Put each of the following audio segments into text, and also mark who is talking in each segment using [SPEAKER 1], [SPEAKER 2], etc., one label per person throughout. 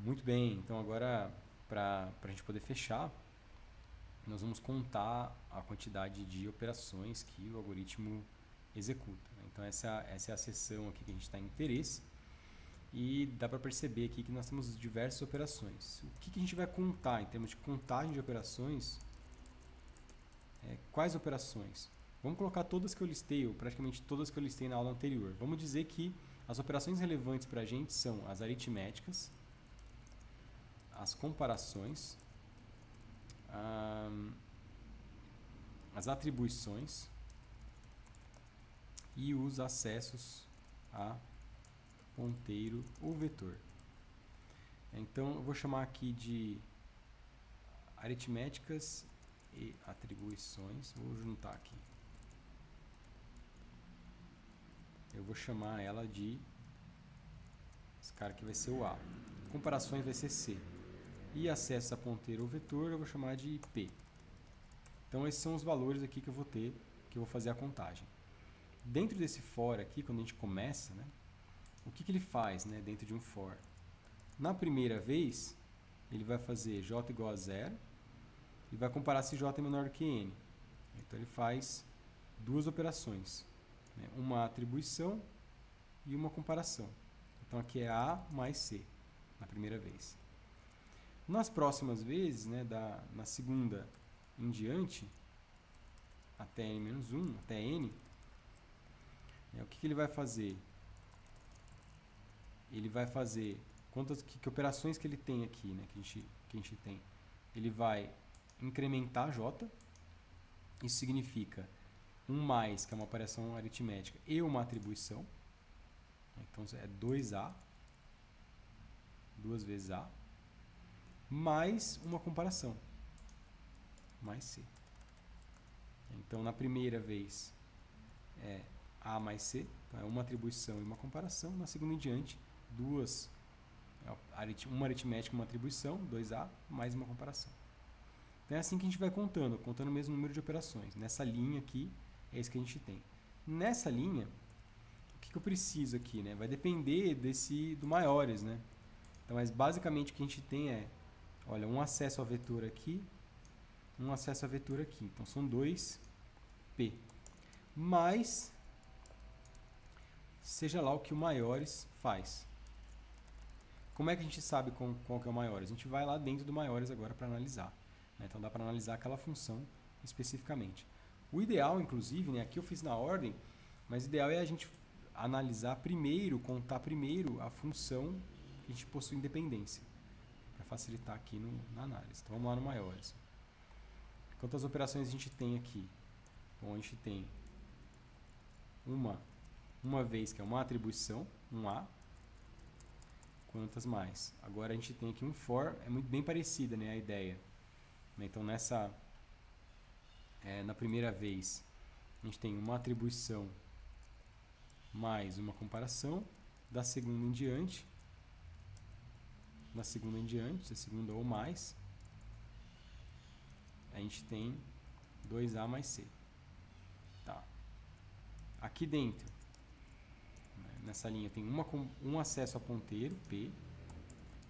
[SPEAKER 1] Muito bem, então agora para a gente poder fechar, nós vamos contar a quantidade de operações que o algoritmo executa. Então essa é a seção aqui que a gente está em interesse e dá para perceber aqui que nós temos diversas operações. O que a gente vai contar em termos de contagem de operações? Quais operações? Vamos colocar todas que eu listei, ou praticamente todas que eu listei na aula anterior. Vamos dizer que as operações relevantes para a gente são as aritméticas, as comparações, as atribuições e os acessos a ponteiro ou vetor. Então eu vou chamar aqui de aritméticas e atribuições. Vou juntar aqui. Eu vou chamar ela de... esse cara aqui vai ser o A. Comparações vai ser C. E acesso a ponteiro ou vetor eu vou chamar de P. Então esses são os valores aqui que eu vou ter, que eu vou fazer a contagem. Dentro desse for aqui, quando a gente começa, né, o que ele faz, né, dentro de um for? Na primeira vez, ele vai fazer j igual a 0 e vai comparar se j é menor do que n. Então ele faz duas operações, né, uma atribuição e uma comparação. Então aqui é A mais C, na primeira vez. Nas próximas vezes, né, na segunda em diante, até n-1, até n, o que ele vai fazer? Ele vai fazer que operações que ele tem aqui, né, que a gente tem. Ele vai incrementar j, isso significa um mais, que é uma operação aritmética, e uma atribuição. Então é 2a, duas vezes a, mais uma comparação, mais c. Então na primeira vez é a mais c, então é uma atribuição e uma comparação. Na segunda em diante, uma aritmética e uma atribuição, 2a, mais uma comparação. Então é assim que a gente vai contando o mesmo número de operações. Nessa linha aqui, é isso que a gente tem. Nessa linha, o que eu preciso aqui, né? Vai depender do maiores, né? Então, mas basicamente o que a gente tem é, olha, um acesso a vetor aqui, um acesso a vetor aqui. Então são 2p. Mas, seja lá o que o maiores faz. Como é que a gente sabe qual que é o maiores? A gente vai lá dentro do maiores agora para analisar. Né? Então dá para analisar aquela função especificamente. O ideal, inclusive, né, aqui eu fiz na ordem, mas o ideal é a gente analisar primeiro, contar primeiro a função que a gente possui independência, para facilitar aqui na análise. Então vamos lá no maiores. Quantas operações a gente tem aqui? Bom, a gente tem uma vez que é uma atribuição, um A. Quantas mais? Agora a gente tem aqui um for, é muito bem parecida, né, a ideia. Então na primeira vez a gente tem uma atribuição mais uma comparação, da segunda em diante, da segunda ou mais, a gente tem 2A mais C. Tá. Aqui dentro, nessa linha, tem um acesso a ponteiro, P,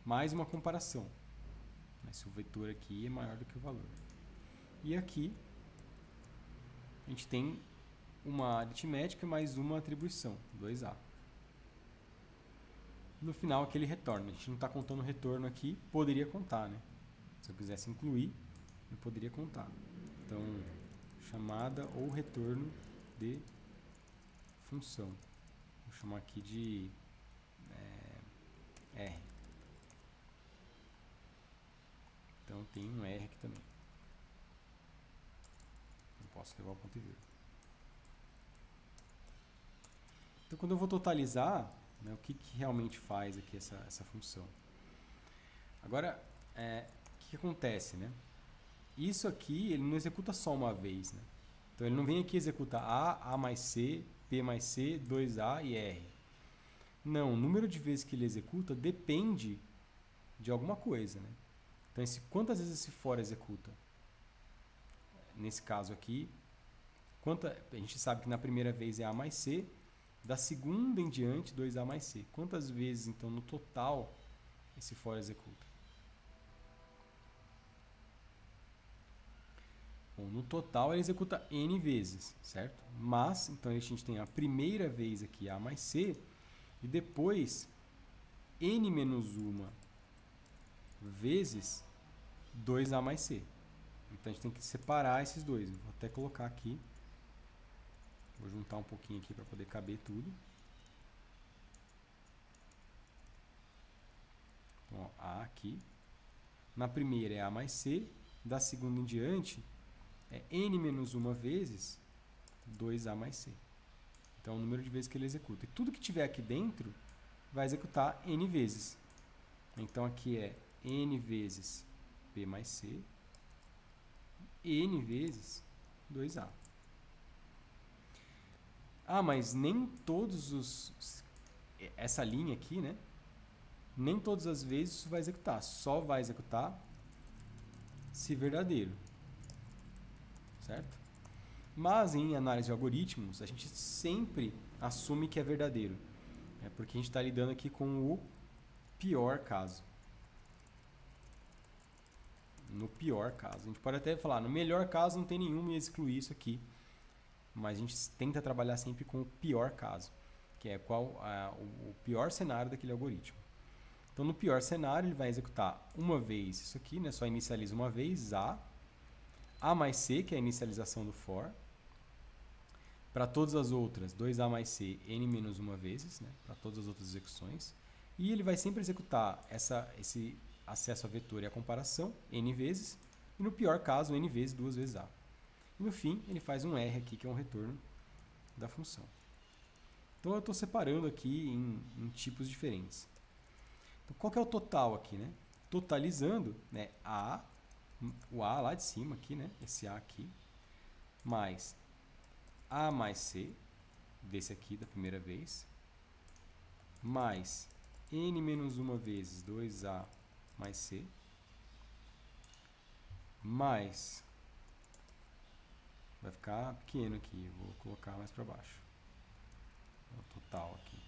[SPEAKER 1] mais uma comparação. Se o vetor aqui é maior do que o valor. E aqui, a gente tem uma aritmética mais uma atribuição, 2A. No final, aqui ele retorna. A gente não está contando o retorno aqui, poderia contar, né? Se eu quisesse incluir, eu poderia contar. Então, chamada ou retorno de função. Vou chamar aqui de R. Então tem um R aqui também. Não posso levar o ponto e vírgula. Então quando eu vou totalizar, né, o que realmente faz aqui essa função? Agora, o que acontece, né? Isso aqui ele não executa só uma vez, né? Então ele não vem aqui executar A mais C, P mais C, 2A e R. Não, o número de vezes que ele executa depende de alguma coisa, né? Então, quantas vezes esse for executa? Nesse caso aqui, a gente sabe que na primeira vez é A mais C, da segunda em diante, 2A mais C. Quantas vezes, então, no total, esse for executa. Bom, no total ele executa n vezes, certo? Mas, então a gente tem a primeira vez aqui A mais C, e depois n menos 1 vezes 2A mais C. Então a gente tem que separar esses dois. Vou até colocar aqui. Vou juntar um pouquinho aqui para poder caber tudo. Então, ó, A aqui. Na primeira é A mais C. Da segunda em diante é n menos 1 vezes 2A mais C. Então é o número de vezes que ele executa. E tudo que tiver aqui dentro vai executar n vezes. Então aqui é n vezes P mais C, n vezes 2A. Ah, mas nem todos os... Essa linha aqui, né? Nem todas as vezes isso vai executar. Só vai executar se verdadeiro. Certo? Mas em análise de algoritmos, a gente sempre assume que é verdadeiro. Porque a gente está lidando aqui com o pior caso. No pior caso. A gente pode até falar, no melhor caso não tem nenhum e excluir isso aqui. Mas a gente tenta trabalhar sempre com o pior caso, que é o pior cenário daquele algoritmo. Então, no pior cenário, ele vai executar uma vez isso aqui, né? Só inicializa uma vez A mais C, que é a inicialização do for. Para todas as outras, 2A mais C, n menos 1 vezes, né? Para todas as outras execuções. E ele vai sempre executar esse acesso a vetor e a comparação, n vezes. E no pior caso, n vezes, 2 vezes A. E no fim, ele faz um R aqui, que é um retorno da função. Então, eu estou separando aqui em tipos diferentes. Então, qual que é o total aqui, né? Totalizando, né, o A lá de cima aqui, né? Esse A aqui, mais A mais C, desse aqui da primeira vez, mais n menos 1 vezes 2A mais C, mais... Vai ficar pequeno aqui, vou colocar mais para baixo. O total aqui.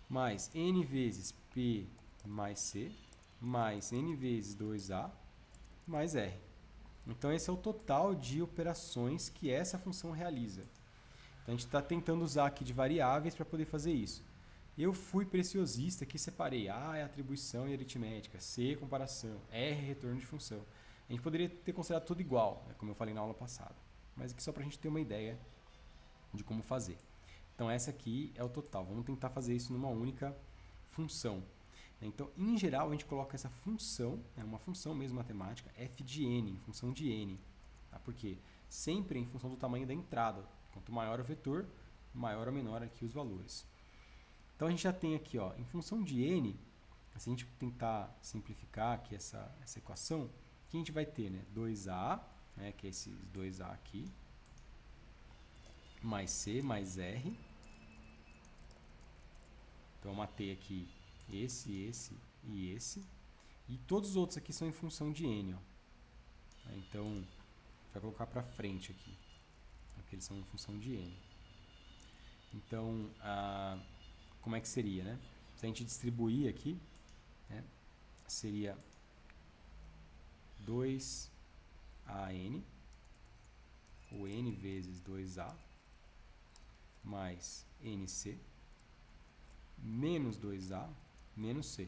[SPEAKER 1] Mais n vezes P mais C, mais n vezes 2A, mais R. Então, esse é o total de operações que essa função realiza. Então, a gente está tentando usar aqui de variáveis para poder fazer isso. Eu fui preciosista aqui, separei A é atribuição e aritmética, C é comparação, R é retorno de função. A gente poderia ter considerado tudo igual, né, como eu falei na aula passada. Mas aqui só para a gente ter uma ideia de como fazer. Então, essa aqui é o total. Vamos tentar fazer isso numa única função. Então, em geral, a gente coloca essa função, é uma função mesmo matemática, f de n, em função de n. Tá? Por quê? Sempre em função do tamanho da entrada. Quanto maior o vetor, maior ou menor aqui os valores. Então, a gente já tem aqui, ó, em função de n, se a gente tentar simplificar aqui essa equação, que a gente vai ter, né? 2A, né, que é esses 2A aqui, mais C, mais R. Então, eu matei aqui esse e esse. E todos os outros aqui são em função de n. Ó. Então, vai colocar para frente aqui, porque eles são em função de n. Então, como é que seria, né? Se a gente distribuir aqui, né, seria 2AN, ou n vezes 2A, mais NC, menos 2A, menos C.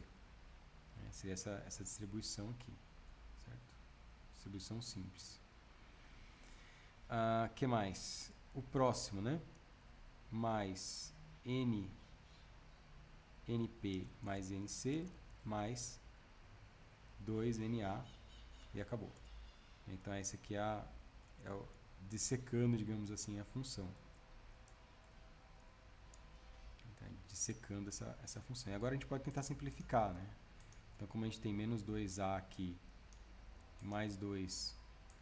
[SPEAKER 1] Seria essa distribuição aqui, certo? Distribuição simples. Que mais? O próximo, né? Mais NP mais NC, mais 2NA, e acabou. Então, esse aqui é o dissecando, digamos assim, a função. Dissecando essa função. E agora a gente pode tentar simplificar, né? Então, como a gente tem menos 2A aqui e mais 2A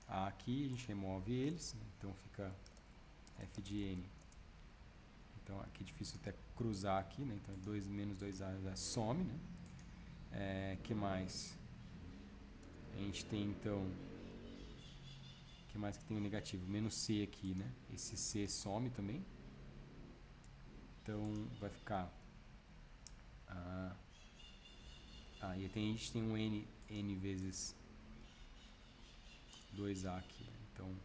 [SPEAKER 1] aqui, a gente remove eles, né? Então fica f de n. Então, aqui é difícil até cruzar aqui, né? Então, 2 menos 2A some, né? Que mais? A gente tem, então... que mais que tem o negativo? Menos C aqui, né? Esse C some também. Então, vai ficar E a gente tem um n vezes 2a aqui, né? Então,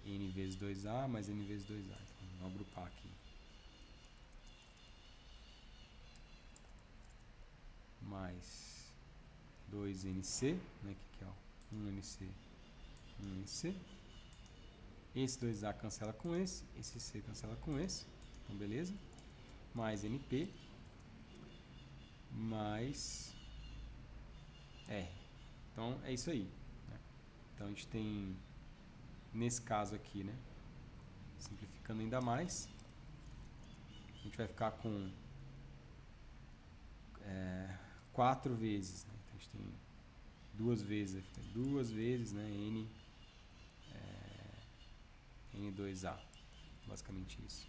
[SPEAKER 1] n vezes 2a mais n vezes 2a. Então, vamos agrupar aqui. Mais 2nc, né? Que é 1nc, 1nc. Esse 2a cancela com esse c cancela com esse. Então, beleza. Mais np, mais r. Então, é isso aí, né? Então, a gente tem, nesse caso aqui, né? Simplificando ainda mais, a gente vai ficar com 4 vezes, né? Então, a gente tem duas vezes, né? N2A, basicamente isso.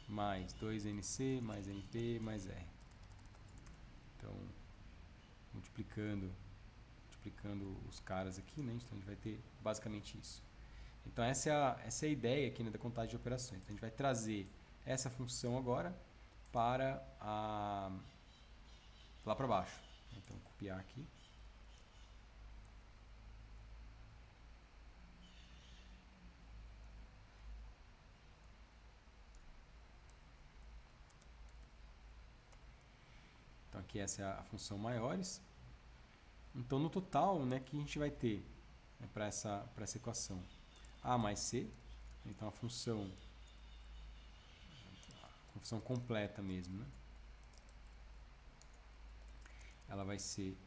[SPEAKER 1] Mais 2nc, mais np, mais r. Então, multiplicando os caras aqui, né? Então, a gente vai ter basicamente isso. Então, essa é a ideia aqui, né, da contagem de operações. Então, a gente vai trazer essa função agora para lá para baixo. Então, copiar aqui. Então, aqui essa é a função maiores. Então, no total, né, que a gente vai ter, né, para essa equação? A mais C. Então, a função completa mesmo, né? Ela vai ser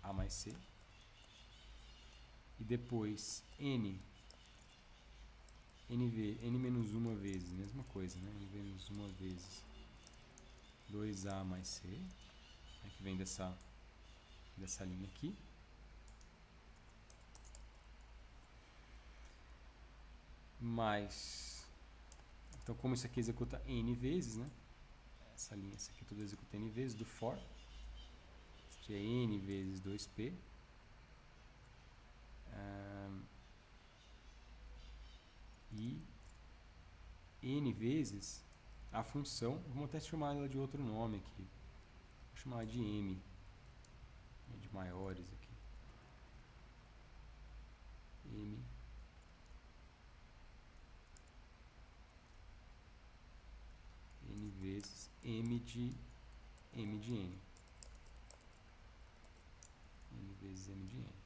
[SPEAKER 1] A mais C. E depois N menos 1 vezes, mesma coisa, né? N menos 1 vezes 2A mais C, né, que vem dessa linha aqui. Mais, então como isso aqui executa N vezes, né? Essa aqui tudo executa N vezes do for. Isso aqui é N vezes 2P. E N vezes a função, vamos até chamar ela de outro nome aqui. Vou chamar de M, de maiores aqui. N vezes M de N. N vezes M de N.